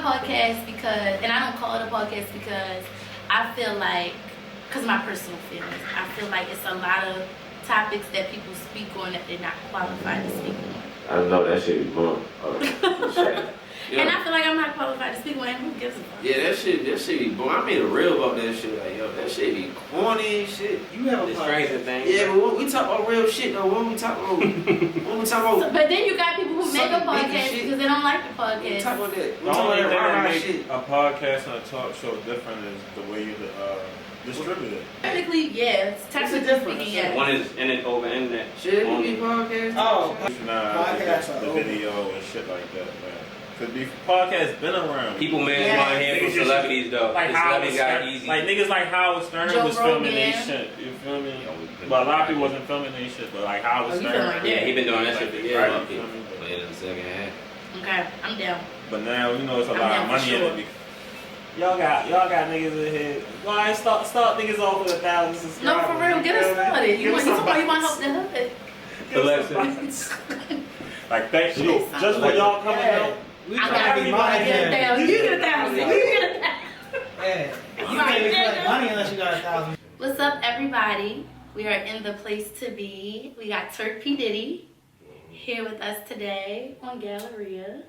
podcast because, and I don't call it a podcast because I feel like, because of my personal feelings, I feel like it's a lot of topics that people speak on that they're not qualified to speak on. I know that shit be blunt. Yeah. And I feel like I'm not qualified to speak on it. Who gives a fuck? Yeah, that shit be boy. I made a reel about that shit. Like, yo, that shit be corny and shit. You have a stranger thing. Yeah, but when we talk about real shit though, when we talk about, So, but then you got people who make a podcast because they don't like the podcast. We talk about that. We The talk only about thing that that makes shit. a podcast and a talk show different is the way you distribute it. Technically, yeah. Technically speaking, yeah. One is in it over internet. Shit, we be podcast. Oh, Podcasts the are video and shit like that, man. Cause the podcast been around. People want to hear from celebrities though. Like The Howard celebrities got Stern, easy. like niggas like Howard Stern Joe was filming Rogan. their shit. You feel me? But a lot of people wasn't filming their shit. But like Howard Oh, you Stern, feel like Yeah, he been doing that shit for years. right? You feel me? But in the second half. Okay, I'm down. But now you know it's a I'm lot down of for money sure. in it. Y'all got niggas in here. Why start niggas off with 1,000 subscribers? No, for real, get us started. You want somebody you want to help the hood? Like thank you, just for y'all coming out. We I trying gotta to be get money. $1,000. You get $1,000. You get $1,000. Hey, you can't be collecting money unless you got 1,000. What's up, everybody? We are in the place to be. We got Turk P. Diddy here with us today on Galleria.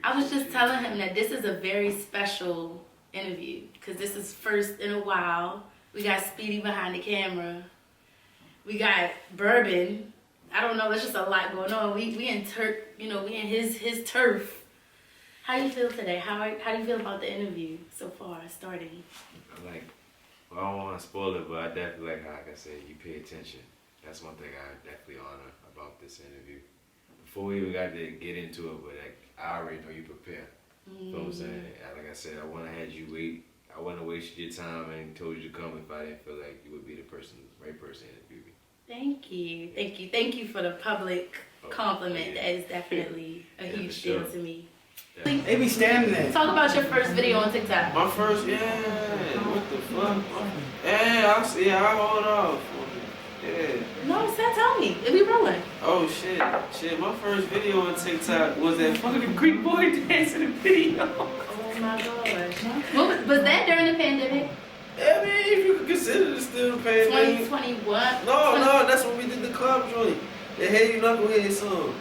I was just telling him that this is a very special interview because this is first in a while. We got Speedy behind the camera. We got Bourbon. I don't know, there's just a lot going on. We in Turk, you know, we in his turf. How you feel today? How do you feel about the interview so far, starting? Like, well, I don't want to spoil it, but I definitely like I said, you pay attention. That's one thing I definitely honor about this interview. Before we even got to get into it, but like, I already know you prepare. You know what I'm saying? Like I said, I wouldn't have had you wait. I wouldn't have wasted your time and told you to come if I didn't feel like you would be the right person to interview me. Thank you for the public compliment. That is definitely a huge deal to me. Yeah. They be standing there. Talk about your first video on TikTok. My first, what the fuck? Yeah, I hold off. Yeah. No, tell me. It be rolling. Oh shit. My first video on TikTok was that fucking Greek boy dancing video. Oh my gosh. Was that during the pandemic? I mean, if you could consider it still the pandemic. 2021? No, that's when we did the club joint. The Hey You Knucklehead song.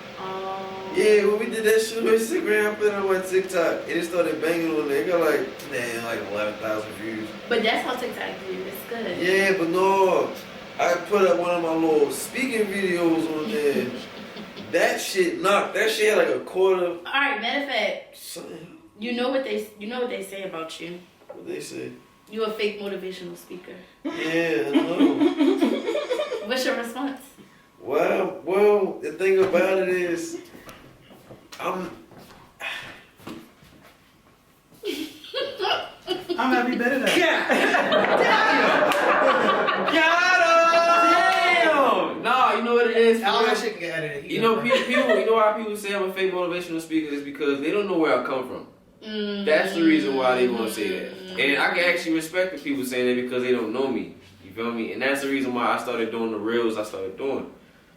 Yeah, when we did that shit on Instagram, I put it on my TikTok, and it started banging on there. It got like 11,000 views. But that's how TikTok do. It's good. Yeah, but no, I put up one of my little speaking videos on there. That shit knocked. That shit had like a quarter. All right, matter of fact, Something. you know what they say about you. What they say? You a fake motivational speaker. Yeah, I know. What's your response? Well, the thing about it is, I'm every bit of that. Damn! No, you know what it is? All that shit can get edited. You know, people. You know why people say I'm a fake motivational speaker is because they don't know where I come from. That's the reason why they want to say that. And I can actually respect the people saying that because they don't know me. You feel me? And that's the reason why I started doing the reels I started doing.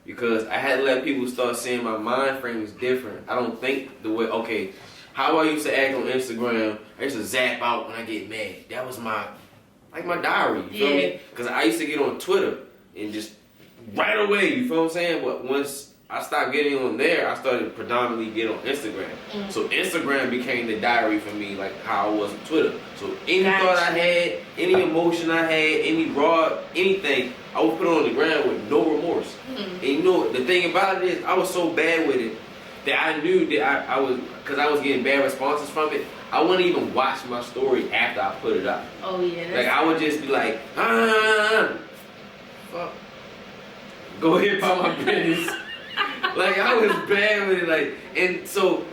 Because I had to let people start saying my mind frame is different. I don't think the way, okay, how I used to act on Instagram, I used to zap out when I get mad. That was my diary, you feel me? Because I used to get on Twitter and just right away, you feel what I'm saying? But once I stopped getting on there, I started predominantly get on Instagram. So Instagram became the diary for me, like how I was on Twitter. So any thought I had, any emotion I had, any raw, anything, I would put it on the ground with no remorse. And you know, the thing about it is, I was so bad with it that I knew that I was, because I was getting bad responses from it, I wouldn't even watch my story after I put it up. Oh yeah. Like I would just be like, fuck. Go ahead about my business. Like I was bad with it, like, and so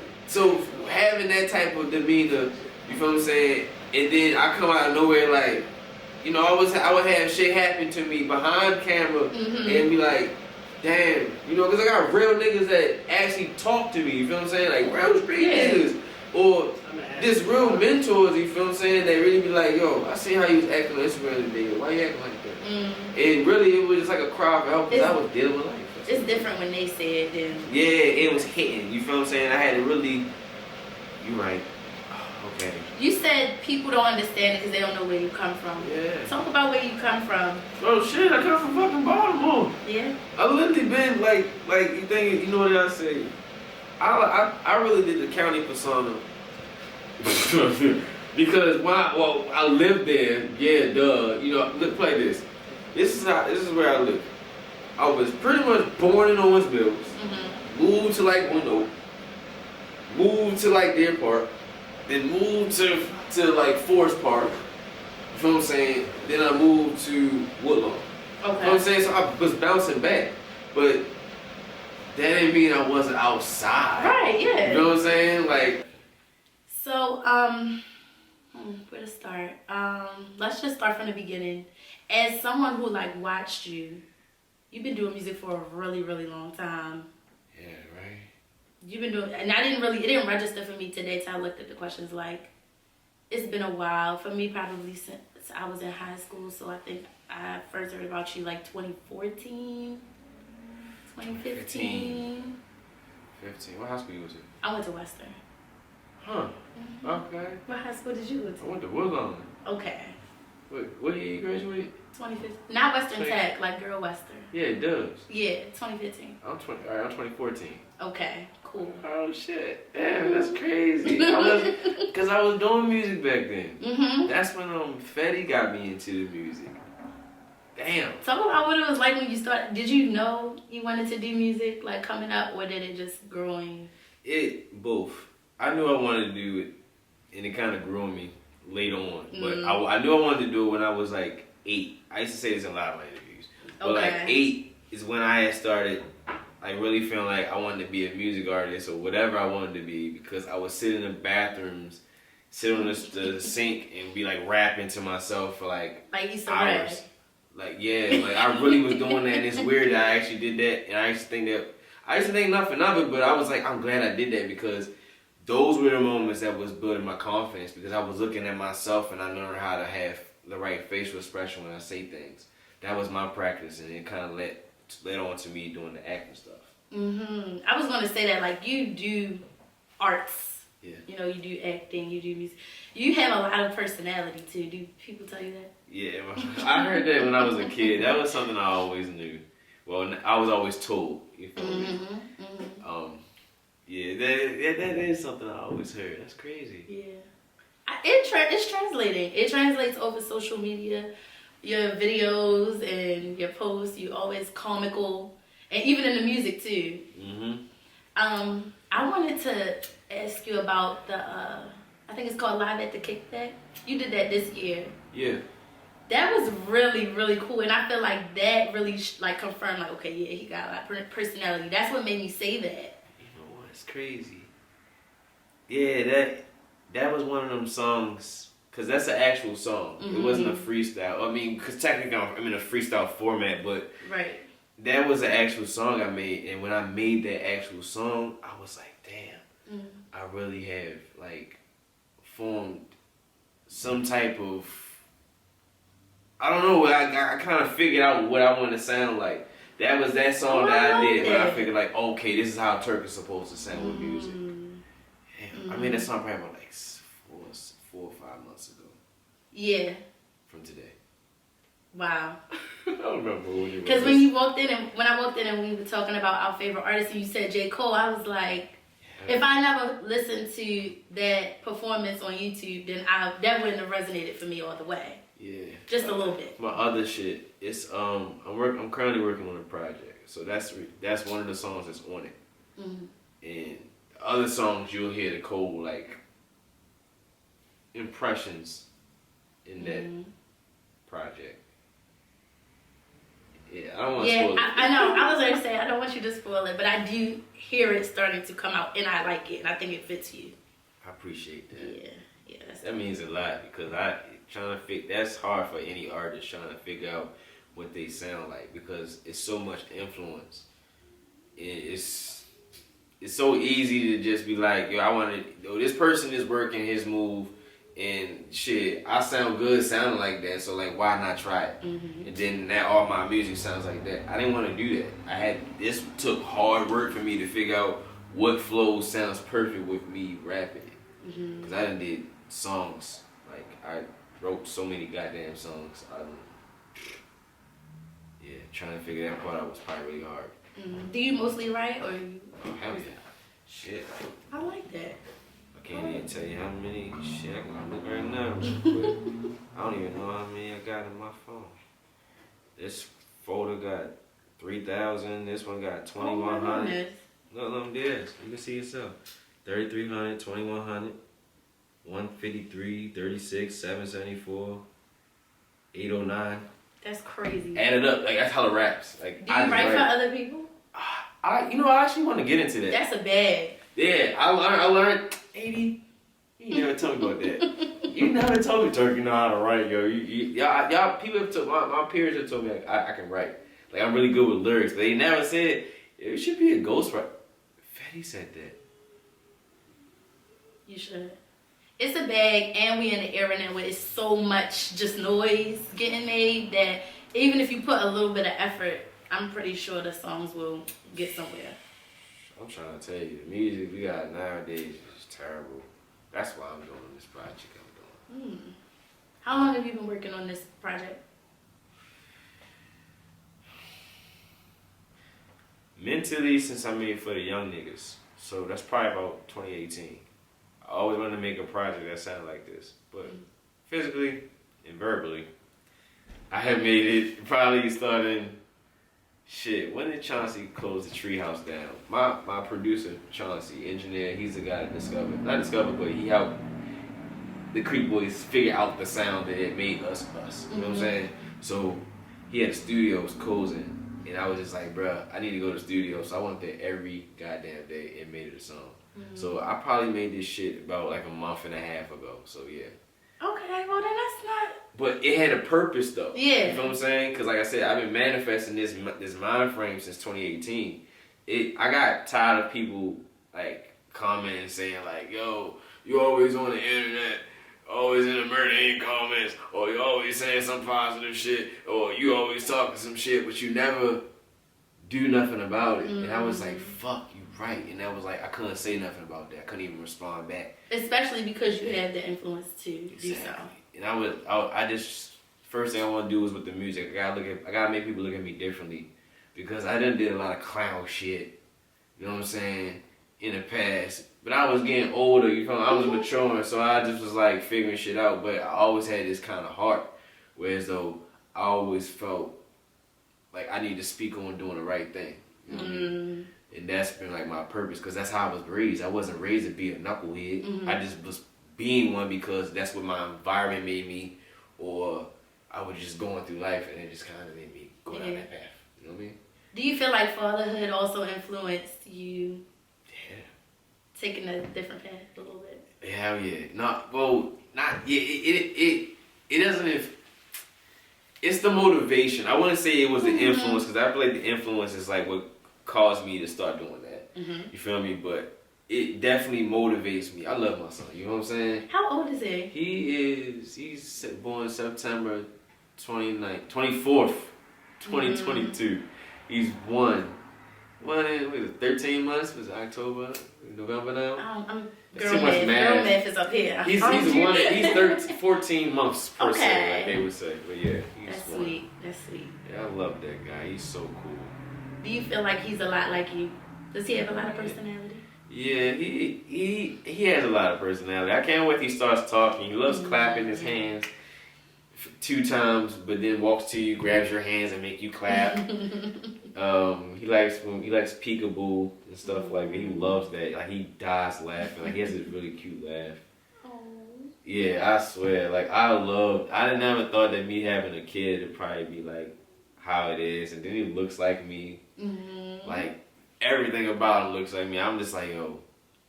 having that type of demeanor, you feel what I'm saying? And then I come out of nowhere, like, you know, I would have shit happen to me behind camera and be like, damn, you know, because I got real niggas that actually talk to me, you feel what I'm saying? Like real street niggas, or just real mentors, you feel what I'm saying? They really be like, yo, I see how you was acting on Instagram today. Why you acting like that? And really, it was just like a cry for help because I was dealing with life. It's different when they say it than... Yeah, it was hitting, you feel what I'm saying? I had to really You right. Okay. You said people don't understand it because they don't know where you come from. Yeah. Talk about where you come from. Bro, shit, I come from fucking Baltimore. Yeah. I literally been like you think, you know what I say? I really did the county persona. Because I lived there, yeah, duh. You know, look, play this. This is where I live. I was pretty much born in Owensville, moved to like Window, moved to like Deer Park, then moved to like Forest Park. You know what I'm saying? Then I moved to Woodlawn. Okay. You know what I'm saying? So I was bouncing back, but that didn't mean I wasn't outside. Right, yeah. You know what I'm saying? Like. So, where to start? Let's just start from the beginning. As someone who like watched you, you've been doing music for a really, really long time. Yeah, right. You've been doing, and it didn't register for me today till I looked at the questions. Like, it's been a while for me, probably since I was in high school. So I think I first heard about you like 2014, 2015. 15. What high school you went to? I went to Western. Huh. Okay. What high school did you go I to? went to Woodlawn. Okay. What year you graduated? 2015. Not Western Tech, like Girl Western. Yeah, it does. Yeah, 2015. I'm 2014. Okay, cool. Oh shit. Damn, that's crazy. Because I was doing music back then. Mm-hmm. That's when Fetty got me into the music. Damn. Talk about what it was like when you started. Did you know you wanted to do music, like coming up, or did it just grow on you? It both. I knew I wanted to do it, and it kind of grew on me later on. But I knew I wanted to do it when I was like 8. I used to say this in a lot of my interviews. But like 8 is when I had started like really feeling like I wanted to be a music artist or whatever I wanted to be, because I would sit in the bathrooms, sit on the sink and be like rapping to myself for like you said hours. Like yeah, like I really was doing that, and it's weird that I actually did that, and I used to think nothing of it, but I was like, I'm glad I did that, because those were the moments that was building my confidence, because I was looking at myself and I learned how to have the right facial expression when I say things. That was my practice, and it kind of led on to me doing the acting stuff. I was going to say that, like, you do arts. Yeah. You know, you do acting, you do music. You have a lot of personality, too. Do people tell you that? Yeah, I heard that when I was a kid. That was something I always knew. Well, I was always told. You feel me? Yeah, that is something I always heard. That's crazy. Yeah. It's translating. It translates over social media. Your videos and your posts, you always comical. And even in the music, too. I wanted to ask you about the, I think it's called Live at the Kickback. You did that this year. Yeah. That was really, really cool. And I feel like that really, confirmed, like, okay, yeah, he got a lot of personality. That's what made me say that. It's crazy. Yeah, that was one of them songs, because that's an actual song. It wasn't a freestyle. I mean, because technically I'm in a freestyle format, but right. That was an actual song I made. And when I made that actual song, I was like, damn, I really have like formed some type of, I don't know, I kind of figured out what I want to sound like. That was that song that I did, but I figured like, okay, this is how Turk is supposed to sound with music. I made that song probably about like 4 or 5 months ago. Yeah. From today. Wow. I don't remember when you. Because when I walked in and we were talking about our favorite artists, and you said J. Cole, I was like, if I never listened to that performance on YouTube, then that wouldn't have resonated for me all the way. Yeah. Just a little bit. My other shit, it's I'm currently working on a project, so that's one of the songs that's on it. And the other songs you'll hear the Cole like impressions in that project. Yeah, I don't want to spoil it. I know. I was going to say, I don't want you to spoil it, but I do hear it starting to come out, and I like it, and I think it fits you. I appreciate that. Yeah. That means a lot, because that's hard for any artist trying to figure out what they sound like, because it's so much influence. It's so easy to just be like, this person is working his move, and shit, I sound good sounding like that, so like, why not try it? And then now all my music sounds like that. I didn't want to do that. This took hard work for me to figure out what flow sounds perfect with me rapping it. Cause I done did songs. Like I wrote so many goddamn songs. Yeah, trying to figure that part out was probably really hard. Do you mostly write or you? Oh, hell yeah. Shit. I like that. I can't even tell you how many shit I can look right now. But I don't even know how many I got in my phone. This folder got 3,000. This one got 2,100. Look them there. You can see yourself. 3,300, 2,100, 153, 36, 774, 809. That's crazy. Add it up. Like that's hella raps. Like Do you write for other people? I actually want to get into that. That's a bag. Yeah, I learned 80. You never told me about that. You never told me Turk, you know how to write, yo. Y'all people have told my peers have told me like, I can write. Like I'm really good with lyrics. But they never said it should be a ghostwriter. Fetty said that. You should. It's a bag, and we in the era now where it's so much just noise getting made that even if you put a little bit of effort, I'm pretty sure the songs will get somewhere. I'm trying to tell you, the music we got nowadays is terrible. That's why I'm doing this project I'm doing. How long have you been working on this project? Mentally, since I made it for the young niggas. So that's probably about 2018. I always wanted to make a project that sounded like this. But physically and verbally, I have made it probably starting, shit, when did Chauncey close the treehouse down? My producer, Chauncey, engineer, he's the guy that discovered, but he helped the Creek Boys figure out the sound that it made us. You know what I'm saying? So he had the studios closing. And I was just like, bruh, I need to go to the studio. So I went there every goddamn day and made it a song. So I probably made this shit about like a month and a half ago. So yeah. Okay, well then that's not. But it had a purpose though. Yeah. You know what I'm saying? Because like I said, I've been manifesting this mind frame since 2018. I got tired of people like commenting saying like, yo, you always on the internet. Always in the murdering comments, or you always saying some positive shit, or you always talking some shit, but you never do nothing about it. And I was like, fuck, you right. And that was like, I couldn't say nothing about that. I couldn't even respond back. Especially because you have the influence to do so. And I just, first thing I want to do is with the music. I gotta make people look at me differently. Because I done did a lot of clown shit, you know what I'm saying, in the past. But I was getting older, you know, I was maturing, so I just was like figuring shit out. But I always had this kind of heart, whereas though I always felt like I need to speak on doing the right thing. You know what I mean? And that's been like my purpose, because that's how I was raised. I wasn't raised to be a knucklehead. I just was being one because that's what my environment made me, or I was just going through life and it just kind of made me go down that path. You know what I mean? Do you feel like fatherhood also influenced you? Taking a different path a little bit. Hell yeah. It doesn't. It's the motivation. I wouldn't say it was the influence, because I feel like the influence is like what caused me to start doing that. You feel me? But it definitely motivates me. I love my son. You know what I'm saying? How old is he? He's born September 24th, 2022. He's one in 13 months. Was it October, November now? I'm That's girl too much math. math. Girl math is up here. He's 14 months per se, Okay. like they would say. But yeah, he's That's one. sweet. That's sweet. Yeah, I love that guy. He's so cool. Do you feel like he's a lot like you? Does he have a lot of personality? Yeah, he has a lot of personality. I can't wait till he starts talking. He loves clapping his hands 2 times, but then walks to you, grabs your hands, and make you clap. He likes peekaboo and stuff like that. He loves that. Like he dies laughing. Like he has this really cute laugh. Yeah, I swear. Like I never thought that me having a kid would probably be like how it is, and then he looks like me. Like everything about him looks like me. I'm just like, yo,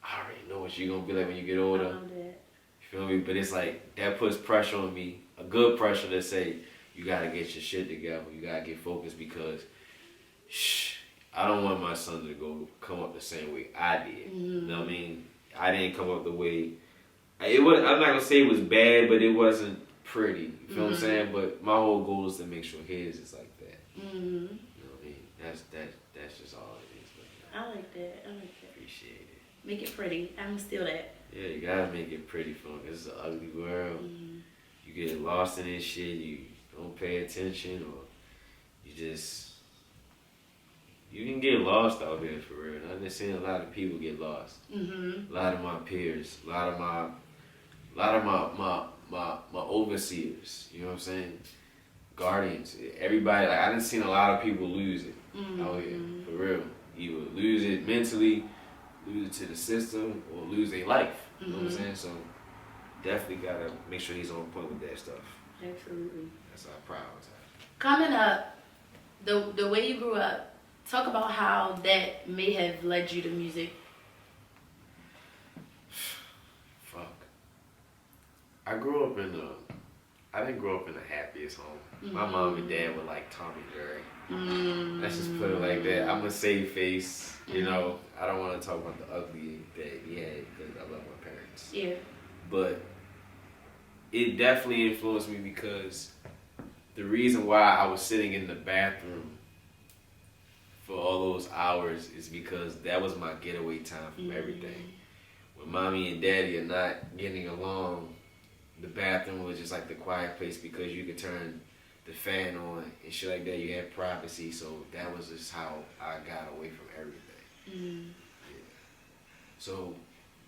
I already know what you're gonna be like when you get older. I love that. You feel me? But it's like that puts pressure on me. A good pressure to say, you gotta get your shit together. You gotta get focused, because I don't want my son to come up the same way I did. You know what I mean? I didn't come up the way I'm not gonna say it was bad, but it wasn't pretty. You feel what I'm saying? But my whole goal is to make sure his is like that. You know what I mean? That's just all it is. But, I like that. I like that. appreciate it. Make it pretty. I'm gonna steal that. Yeah, you gotta make it pretty fun. It's an ugly world. You get lost in this shit. You don't pay attention, or you can get lost out here for real. I've been seeing a lot of people get lost. A lot of my peers, a lot of my overseers. You know what I'm saying? Guardians. Everybody. Like I done seen a lot of people lose it out here for real. Either lose it mentally, lose it to the system, or lose their life. You know what I'm saying? So definitely gotta make sure he's on point with that stuff. Absolutely. That's our prioritize. Coming up, the way you grew up, talk about how that may have led you to music. Fuck. I didn't grow up in the happiest home. My mom and dad were like Tom and Jerry. Let's just put it like that. I'm a safe face, you know. I don't want to talk about the ugly that he had because I love my parents. Yeah. But it definitely influenced me because the reason why I was sitting in the bathroom for all those hours is because that was my getaway time from everything. When mommy and daddy are not getting along, the bathroom was just like the quiet place because you could turn the fan on and shit like that. You had privacy, so that was just how I got away from everything. Yeah. So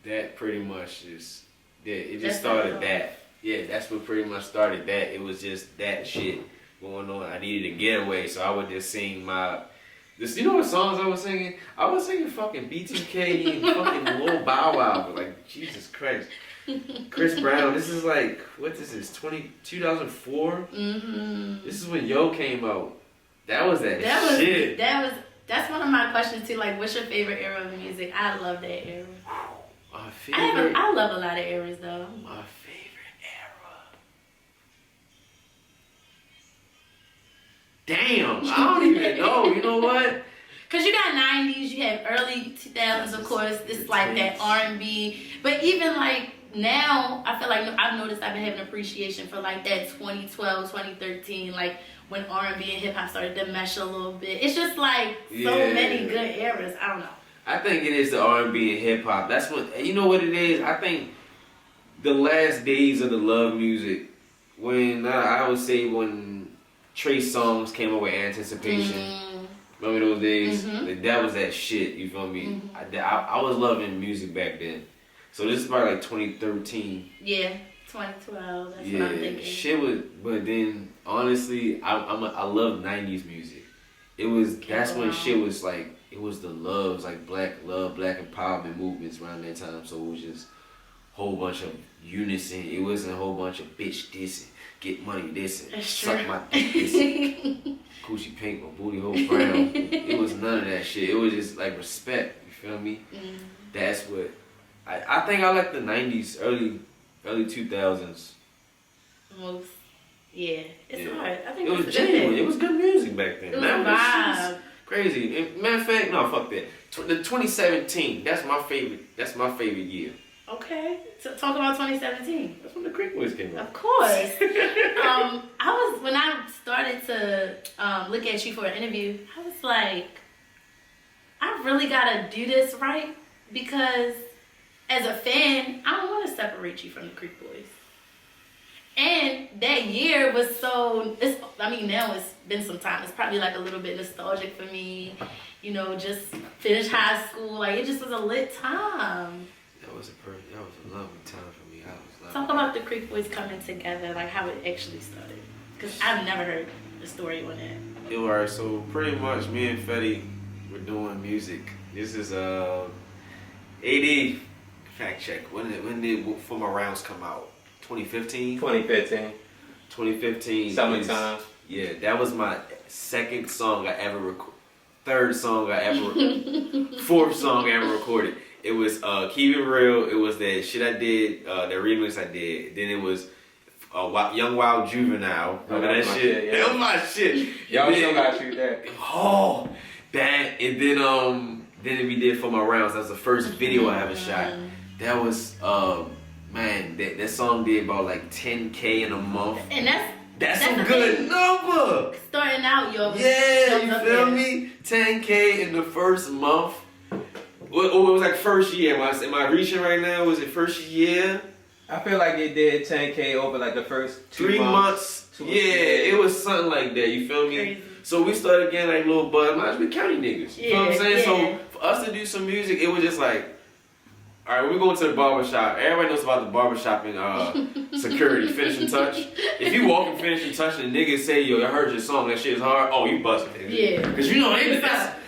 that pretty much is, yeah, it just started that. Yeah, that's what pretty much started that. It was just that shit going on. I needed a getaway, so I would just sing you know what songs I was singing? I was singing fucking BTK and fucking Lil Bow Wow, but like, Jesus Christ. Chris Brown, this is like, what is this, 2004? This is when Yo came out. That was that shit. That's one of my questions too, like, what's your favorite era of music? I love that era. My favorite? I love a lot of eras though. My favorite era. Damn, I don't even know. You know what? Cause you got 90s, you have early 2000s, of course. It's like that R&B, but even like now, I feel like I've noticed I've been having appreciation for like that 2012, 2013, like when R&B and hip hop started to mesh a little bit. It's just like so many good eras. I don't know. I think it is the R&B and hip hop. That's what, you know what it is. I think the last days of the love music, when I would say when Trey songs came up with Anticipation. Remember those days? That was that shit, you feel me? I was loving music back then. So this is probably like 2013. Yeah, 2012, that's what I'm thinking. Shit was, but then, honestly, I love 90s music. That's when shit was like, it was the loves, like black empowerment movements around that time. So it was just a whole bunch of unison. It wasn't a whole bunch of bitch dissing, get money dissing, suck my dick dissing. Coochie pink or booty hole brown. It was none of that shit. It was just like respect. You feel me? That's what I think I like the 90s, early 2000s. Most, yeah, it's hard. I think it was genuine. It was good music back then. It was a vibe. Crazy. And matter of fact, no, fuck that. The 2017. That's my favorite. That's my favorite year. Okay, so talk about 2017. That's when the Creek Boys came out. Of course. When I started to look at you for an interview, I was like, I really gotta do this right, because as a fan, I don't want to separate you from the Creek Boys. And that year was so, now it's been some time. It's probably like a little bit nostalgic for me. You know, just finished high school. Like, it just was a lit time. That was a lovely time for me. Talk about the Creek Boys coming together, like how it actually started. Because I've never heard the story on that. Alright, so pretty much me and Fetty were doing music. This is AD fact check. When did For My Rounds come out? 2015? 2015. Summertime. Yeah, that was my second song I ever recorded. Third song I ever fourth song I ever recorded. It was Keep It Real. It was that shit I did, the remix I did. Then it was Young Wild Juvenile. Remember that shit? That was my shit. Y'all still gotta shoot that. Oh, that. And then we did For My Rounds. That was the first video I ever shot. That was, man, that song did about like 10K in a month. And that's a good number. Starting out, yo. Yeah, you feel me? 10K in the first month. Oh, it was like first year. Am I reaching right now? Was it first year? I feel like they did 10K over like the first 3 months. Yeah, it was something like that. You feel me? Crazy. So we started getting like little buzz. Mind we county niggas. You know what I'm saying? Yeah. So for us to do some music, it was just like, all right, we're going to the barbershop. Everybody knows about the barbershop and security, finishing touch. If you walk in finishing touch and the niggas say, yo, I heard your song, that shit is hard. Oh, you busted. Yeah. Because you know,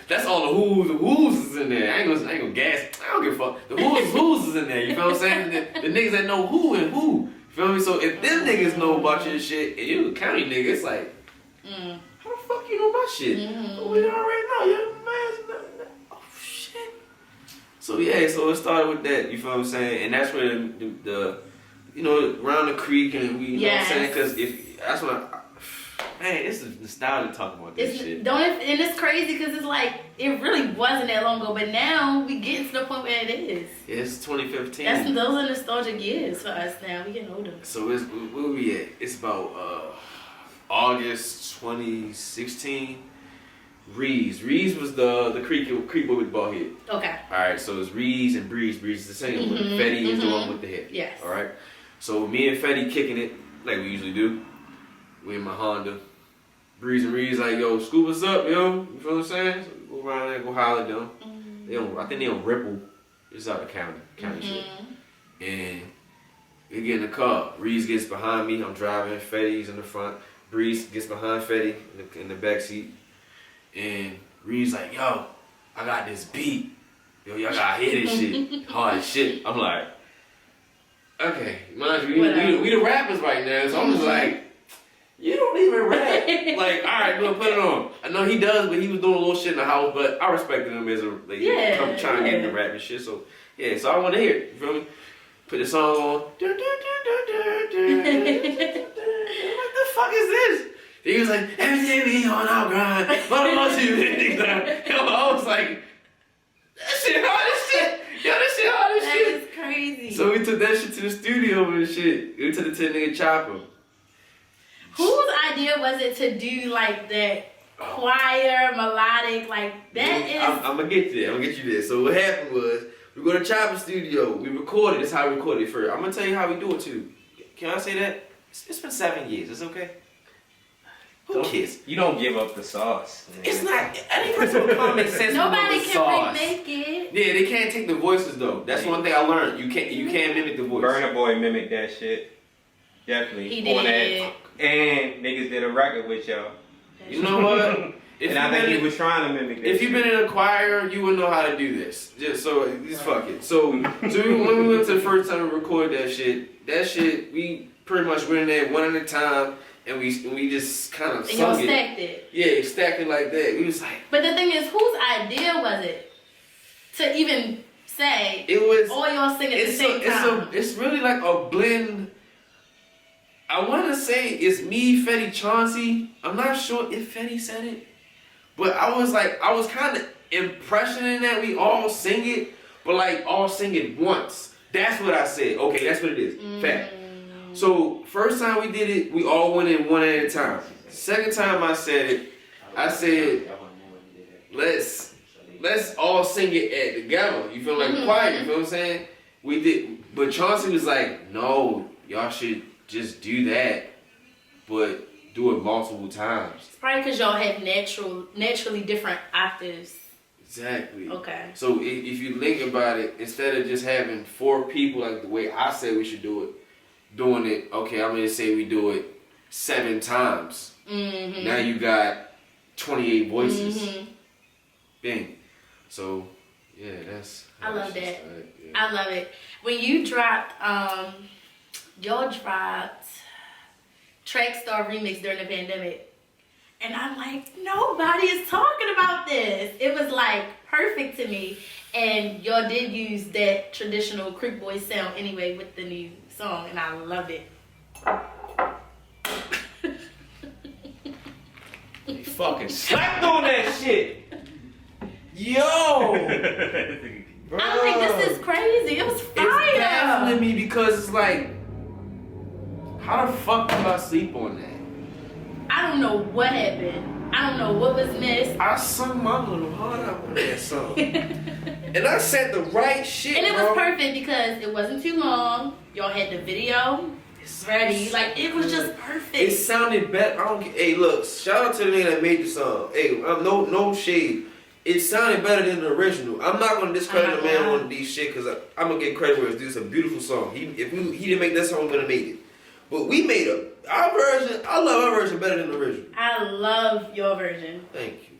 that's all the who's is in there. I ain't gonna gas. I don't give a fuck. The who's is in there. You feel what I'm saying? The niggas that know who and who. You feel me? So if them niggas know about your shit and you a county nigga, it's like, how the fuck you know my shit? Oh, we already know. You're the man. Oh shit. So yeah, so it started with that. You feel what I'm saying? And that's where the you know, around the creek and we, you know what I'm saying? Because if that's when man, it's nostalgia talking about this shit. And it's crazy because it's like, it really wasn't that long ago, but now we getting to the point where it is. Yeah, it's 2015. Those are nostalgic years for us now. We getting older. So where we at? It's about August 2016. Reeves was the creek boy with the ball head. Okay. Alright, so it's Reeves and Breeze. Breeze is the same one. Fetty is the one with the head. Yes. Alright. So me and Fetty kicking it like we usually do. We in my Honda. Breeze and Reeves like, yo, scoop us up, yo. You feel what I'm saying? So we go around there, go holler at them. I think they on Ripple. It's out of county shit. And we get in the car. Reeves gets behind me. I'm driving. Fetty's in the front. Breeze gets behind Fetty in the back seat. And Reeves like, yo, I got this beat. Yo, y'all gotta hear this shit. Hard as shit. I'm like, okay, mind you, we the rappers right now, so I'm just like, you don't even rap. Like, all right, go put it on. I know he does, but he was doing a little shit in the house, but I respected him as a, like, I'm trying to get him to rap and shit, so, yeah, so I want to hear it, you feel me? Put the song on. What the fuck is this? He was like, every day we on our grind, but I want you. I was like, that shit hard as shit. Yo, that shit hard as shit. That is crazy. So we took that shit to the studio and shit. We took it to the nigga Chopper. Whose idea was it to do like that choir, melodic, like that is... I'm gonna get to that. I'm gonna get you there. So what happened was, we go to Chopper studio. We recorded. This is how we recorded it first. I'm gonna tell you how we do it too. Can I say that? It's been 7 years. It's okay. Who cares? You don't give up the sauce. Man. It's not. Any person with common sense. Nobody can can remake it. Yeah, they can't take the voices though. That's one thing I learned. You can't mimic the voice. Burna Boy mimicked that shit. Definitely. He did. On that. And niggas did a record with y'all. You know what? And I think he was trying to mimic that. If you've been in a choir, you would know how to do this. Just fuck it. So when we went to the first time we recorded that shit, we pretty much went in there one at a time. And we just kind of and y'all stacked it. Yeah, stacked it like that. We was like. But the thing is, whose idea was it to even say? It was. All y'all sing at the same time. It's really like a blend. I want to say it's me, Fetty, Chauncey. I'm not sure if Fetty said it, but I was kind of impressioning that we all sing it, but like all sing it once. That's what I said. Okay, that's what it is. Fact. So first time we did it, we all went in one at a time. Second time I said, let's all sing it together. You feel like quiet, you feel what I'm saying? We did, but Chauncey was like, no, y'all should just do that, but do it multiple times. It's probably because y'all have naturally different octaves. Exactly. Okay. So if you think about it, instead of just having 4 people like the way I said we should do it, doing it, okay, I'm gonna say we do it 7 times. Now you got 28 voices. Bing. So, yeah, that's... I love that. Yeah. I love it. When you dropped, y'all dropped Trackstar Remix during the pandemic. And I'm like, nobody is talking about this. It was like perfect to me. And y'all did use that traditional Creek Boy sound anyway with the new song, and I loved it. He fucking slapped on that shit. Yo. Bro. I think this is crazy. It was fire. It's baffling me because it's like, how the fuck did I sleep on that? I don't know what happened. I don't know what was missed. I sung my little heart out on that song. And I said the right shit, And it bro. was perfect because it wasn't too long. Y'all had the video ready. Like, it was just perfect. It sounded better. I don't get. Hey, look, shout out to the nigga that made the song. Hey, no shade. It sounded better than the original. I'm not gonna discredit the man on these shit because I'm gonna get credit where it's due. It's a beautiful song. He didn't make that song, we gonna make it. But we made our version. I love our version better than the original. I love your version. Thank you.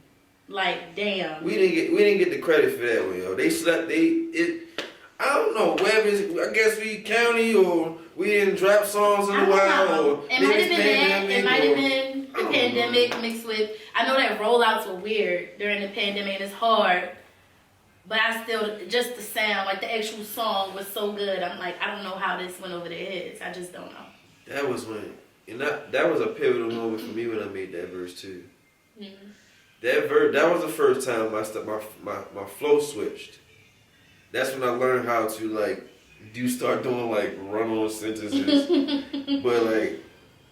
Like, damn. We didn't get the credit for that one, yo. They slept. I don't know whether it's, I guess we county or we didn't drop songs in a while or it might have been that. It might have been the pandemic mixed with. I know that rollouts were weird during the pandemic and it's hard, but I still just the sound, like the actual song was so good. I'm like, I don't know how this went over their heads. I just don't know. That was when, and that was a pivotal moment for me when I made that verse too. Mm-hmm. That was the first time my flow switched. That's when I learned how to like start doing like run-on sentences, but like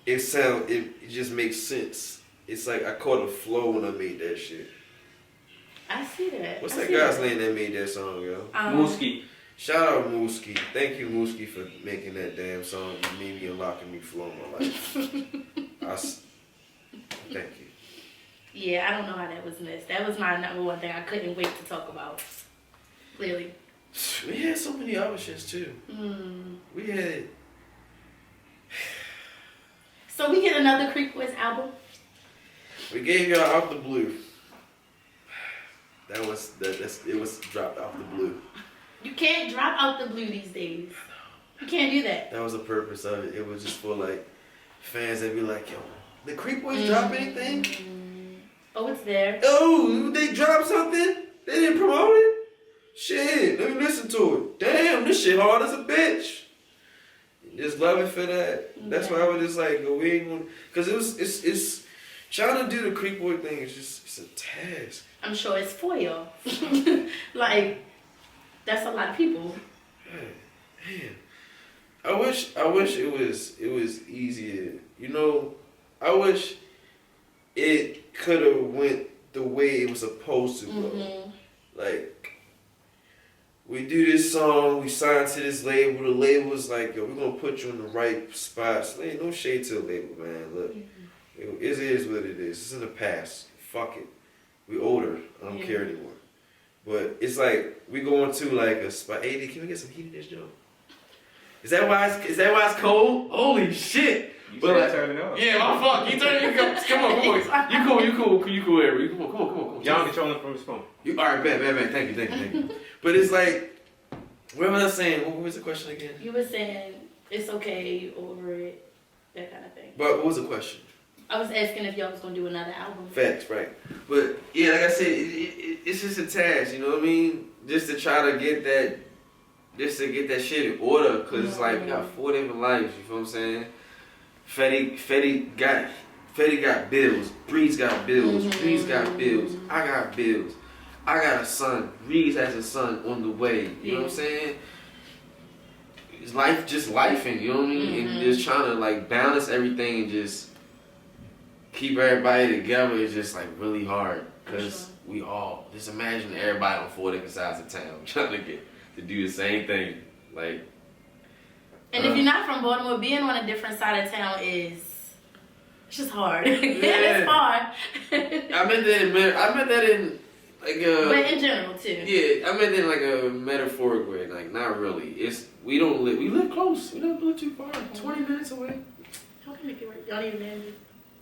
it just makes sense. It's like I caught a flow when I made that shit. I see that. What's that guy's name that made that song, yo? Mooski. Shout out Mooski. Thank you, Mooski, for making that damn song. You made me unlocking me flow in my life. Thank you. Yeah, I don't know how that was missed. That was my number one thing I couldn't wait to talk about. Clearly. We had so many other shits too. We had. So we get another Creek Boyz album. We gave y'all Out the Blue. It was dropped out the blue. You can't drop out the blue these days. You can't do that. That was the purpose of it. It was just for like fans that be like, yo, the Creek Boyz drop anything? Oh, it's there. Oh, they dropped something? They didn't promote it? Shit, let me listen to it. Damn, this shit hard as a bitch. Just love it for that. That's why I was just like, we ain't gonna, cause it's trying to do the Creek Boy thing. It's a task. I'm sure it's for y'all. Like, that's a lot of people. Man, I wish it was easier. You know, I wish it could have went the way it was supposed to go. Like, we do this song, we signed to this label. The label was like, yo, we're gonna put you in the right spots. Ain't no shade to the label, man. Look, it is what it is. It's in the past. Fuck it. We older. I don't care anymore. But it's like we going to like a spot. Hey, can we get some heat in this joint? Is that why it's cold? Holy shit! You But like, turn it on. yeah, my fuck. You turn it. Come on, You cool, Avery. Come on. Y'all controlling from his phone. You all right? Bad. Thank you. But it's like, what was I saying? What was the question again? You were saying it's okay, over it, that kind of thing. But what was the question? I was asking if y'all was gonna do another album. Facts, right? But yeah, like I said, it's just a task. You know what I mean? Just to try to get that shit in order, cause it's like we got 4 different lives. You feel what I'm saying? Fetty got bills. Breeze got bills. Breeze got bills. I got bills. I got a son. Breeze has a son on the way. You know what I'm saying? It's life, just lifing. You know what I mean? And just trying to like balance everything and just keep everybody together is just like really hard. Cause we all just imagine everybody on 4 different sides of town trying to get to do the same thing. Like. And if you're not from Baltimore, being on a different side of town it's just hard. It's hard. I meant that in like but in general too. Yeah, I meant in like a metaphoric way. Like not really. We live close. We don't live too far. 20 minutes away. How can make it work? Y'all need a man.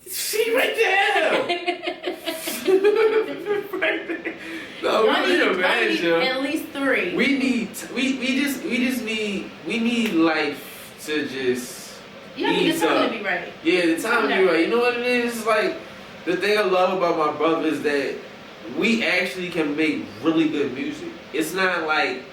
See right there. Right there. No, Y'all we need a need manager. at least 3. We need life to just You have to ease get time up. to be right. Yeah, the time to be right. You know what it is? It's like the thing I love about my brother is that we actually can make really good music. It's not like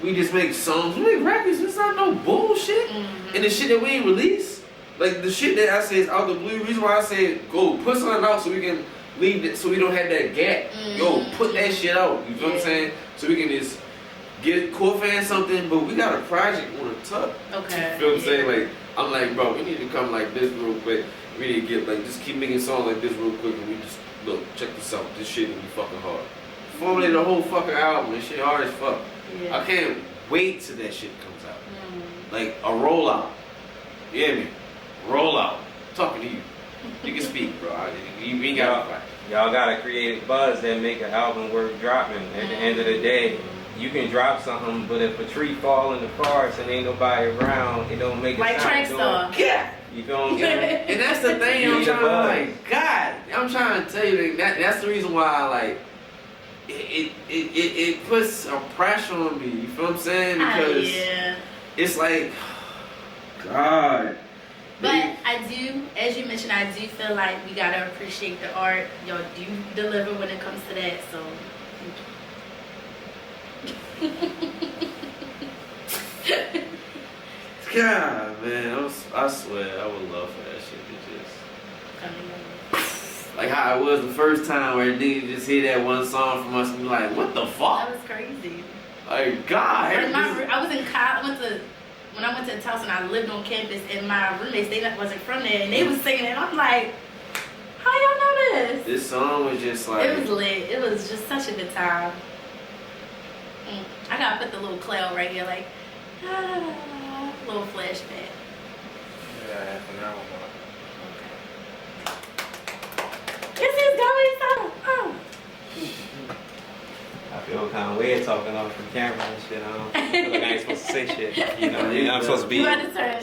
we just make songs. We make records. It's not no bullshit. And the shit that we ain't released, like the shit that I say is out the blue. Reason why I said go put something out so we can leave it, so we don't have that gap. Yo, put that shit out. You feel what I'm saying? So we can just get core fan something, but we got a project on the tuck. Okay. You feel what I'm saying? Like, I'm like, bro, we need to come like this real quick. We need to get like, just keep making songs like this real quick, and we just look, check this out. This shit gonna be fucking hard. Formulate the whole fucking album. This shit hard as fuck. Yeah. I can't wait till that shit comes out. Like a rollout. You hear me? Rollout. Talking to you. You can speak, bro. You ain't got to fight. Y'all gotta create a buzz that make an album worth dropping. At the end of the day, you can drop something, but if a tree fall in the forest and ain't nobody around, it don't make it Like sound Track Star. Yeah. You feel what I'm saying? And that's the thing. You I'm need a trying to buzz. like, God. I'm trying to tell you that's the reason why like it puts a pressure on me. You feel what I'm saying? Because Yeah. it's like, God. But I do, as you mentioned, I do feel like we gotta appreciate the art. Y'all do deliver when it comes to that, so. God, man, I swear, I would love for that shit to just. Like how it was the first time where niggas just hear that one song from us and be like, what the fuck? That was crazy. Like, God. Like I was in college, when I went to Towson, I lived on campus, and my roommates, they wasn't from there, and they was singing it. I'm like, how y'all know this? This song was just like. It was lit. It was just such a good time. I gotta put the little cloud right here, like, little flashback. Yeah, half an hour. This is going so. Oh. I feel kind of weird talking off the camera and shit. I feel like I ain't supposed to say shit. You know, I'm supposed to be You had to turn